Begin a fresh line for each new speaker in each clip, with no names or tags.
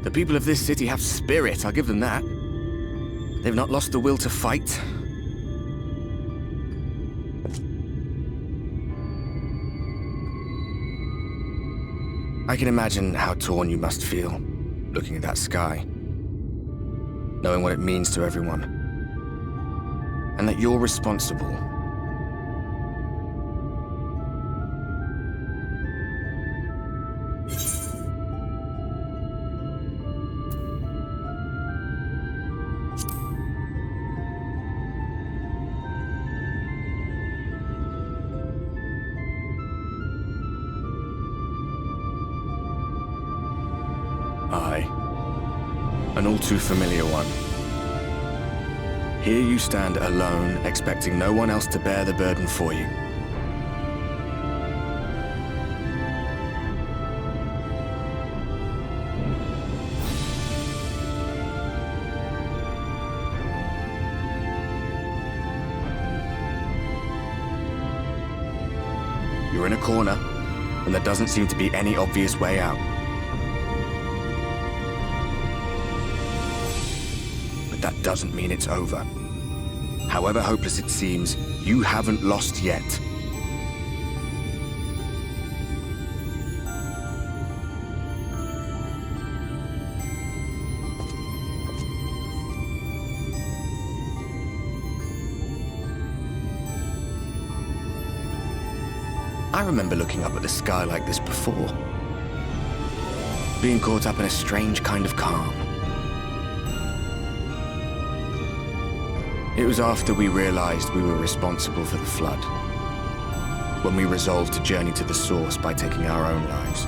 The people of this city have spirit, I'll give them that. They've not lost the will to fight. I can imagine how torn you must feel, looking at that sky, knowing what it means to everyone, and that you're responsible. Aye, an all too familiar one. Here you stand alone, expecting no one else to bear the burden for you. You're in a corner, and there doesn't seem to be any obvious way out. That doesn't mean it's over. However hopeless it seems, you haven't lost yet. I remember looking up at the sky like this before. Being caught up in a strange kind of calm. It was after we realized we were responsible for the flood, when we resolved to journey to the source by taking our own lives.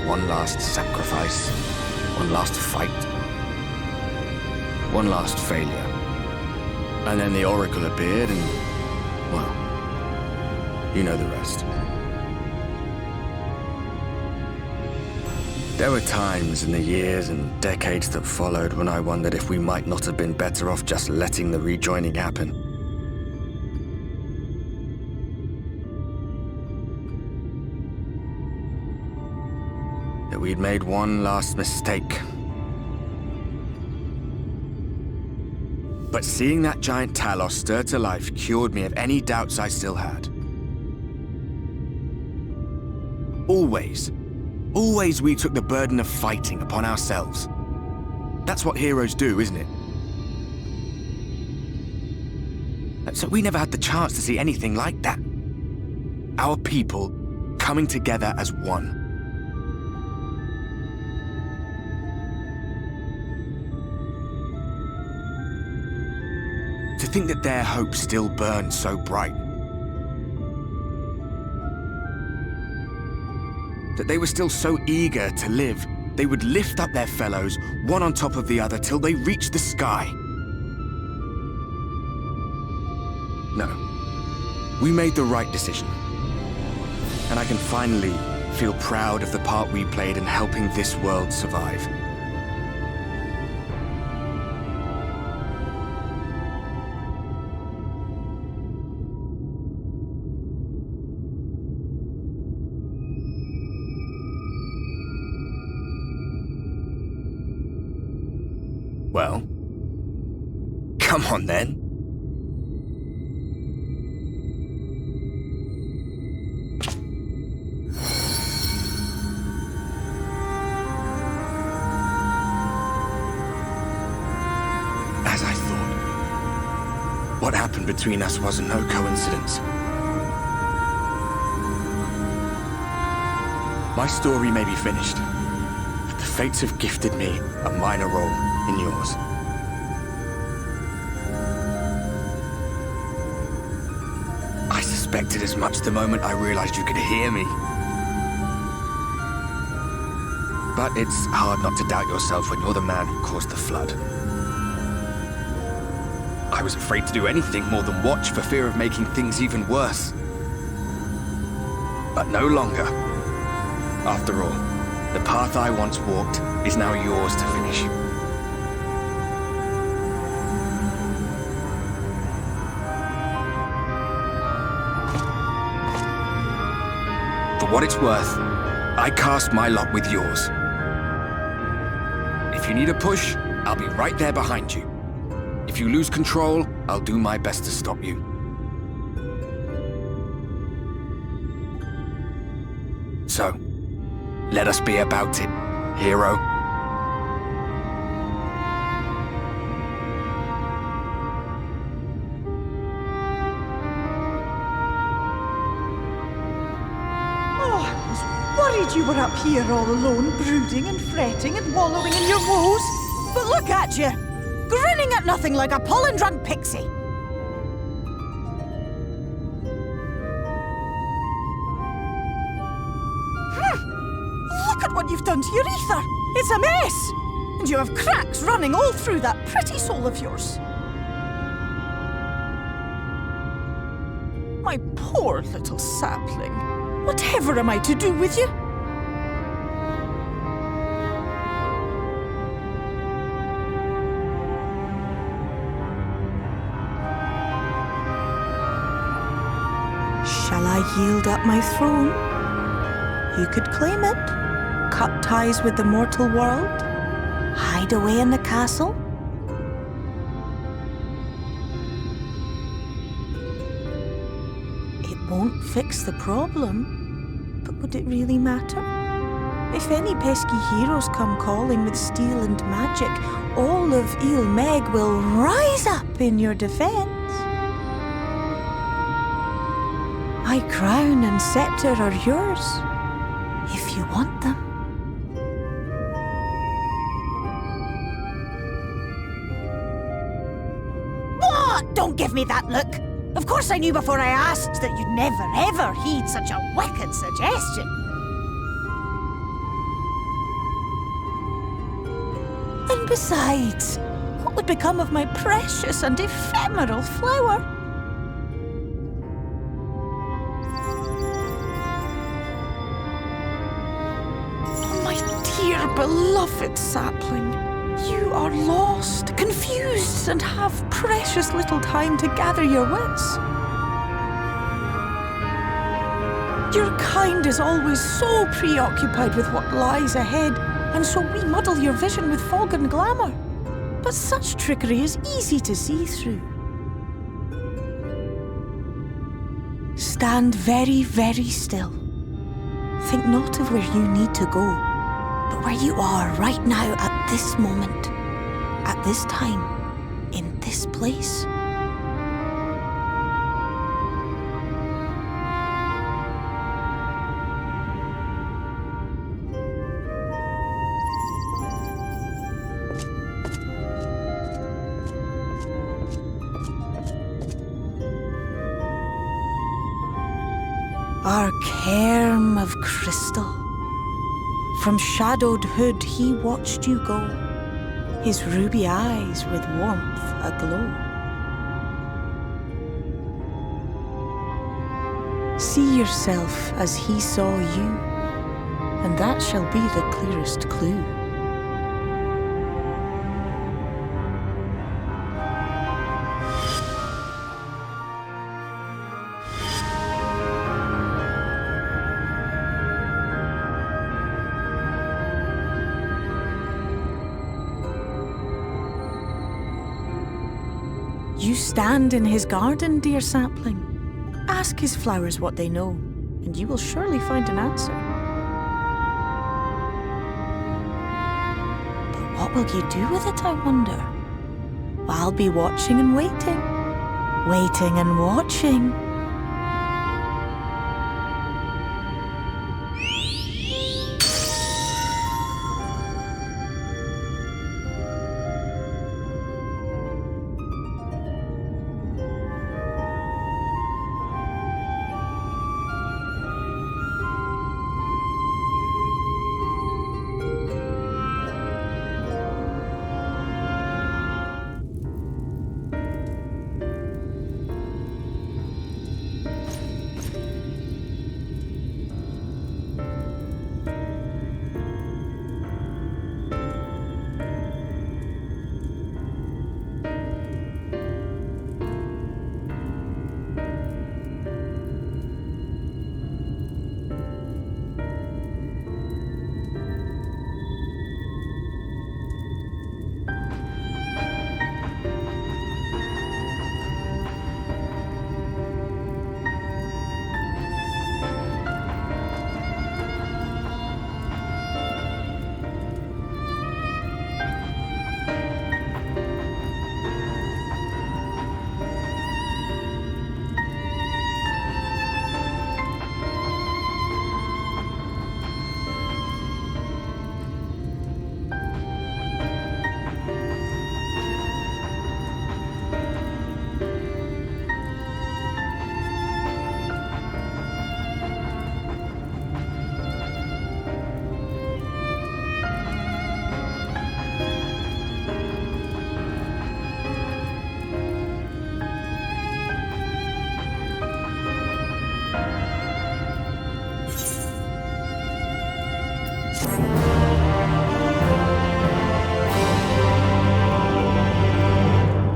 One last sacrifice, one last fight, one last failure. And then the Oracle appeared and, well, you know the rest. There were times in the years and decades that followed when I wondered if we might not have been better off just letting the rejoining happen. That we'd made one last mistake. But seeing that giant Talos stir to life cured me of any doubts I still had. Always we took the burden of fighting upon ourselves. That's what heroes do, isn't it? So we never had the chance to see anything like that. Our people coming together as one. To think that their hope still burns so bright. That they were still so eager to live, they would lift up their fellows, one on top of the other, till they reached the sky. No. We made the right decision. And I can finally feel proud of the part we played in helping this world survive. Well, come on then. As I thought, what happened between us was no coincidence. My story may be finished, but the fates have gifted me a minor role in yours. I suspected as much the moment I realized you could hear me. But it's hard not to doubt yourself when you're the man who caused the flood. I was afraid to do anything more than watch for fear of making things even worse. But no longer. After all, the path I once walked is now yours to finish. For what it's worth, I cast my lot with yours. If you need a push, I'll be right there behind you. If you lose control, I'll do my best to stop you. So, let us be about it, hero.
You were up here all alone, brooding and fretting and wallowing in your woes. But look at you, grinning at nothing like a pollen-drunk pixie. Look at what you've done to your ether. It's a mess. And you have cracks running all through that pretty soul of yours. My poor little sapling. Whatever am I to do with you? Shall I yield up my throne? You could claim it, cut ties with the mortal world, hide away in the castle. It won't fix the problem, but would it really matter? If any pesky heroes come calling with steel and magic, all of Ilmeg will rise up in your defense. My crown and scepter are yours, if you want them. What? Don't give me that look! Of course I knew before I asked that you'd never ever heed such a wicked suggestion. And besides, what would become of my precious and ephemeral flower? Dear beloved sapling, you are lost, confused, and have precious little time to gather your wits. Your kind is always so preoccupied with what lies ahead, and so we muddle your vision with fog and glamour. But such trickery is easy to see through. Stand very, very still. Think not of where you need to go, but where you are right now at this moment, at this time, in this place. Our cairn of crystal. From shadowed hood he watched you go, his ruby eyes with warmth aglow. See yourself as he saw you, and that shall be the clearest clue. You stand in his garden, dear sapling. Ask his flowers what they know, and you will surely find an answer. But what will you do with it, I wonder? I'll be watching and waiting, waiting and watching.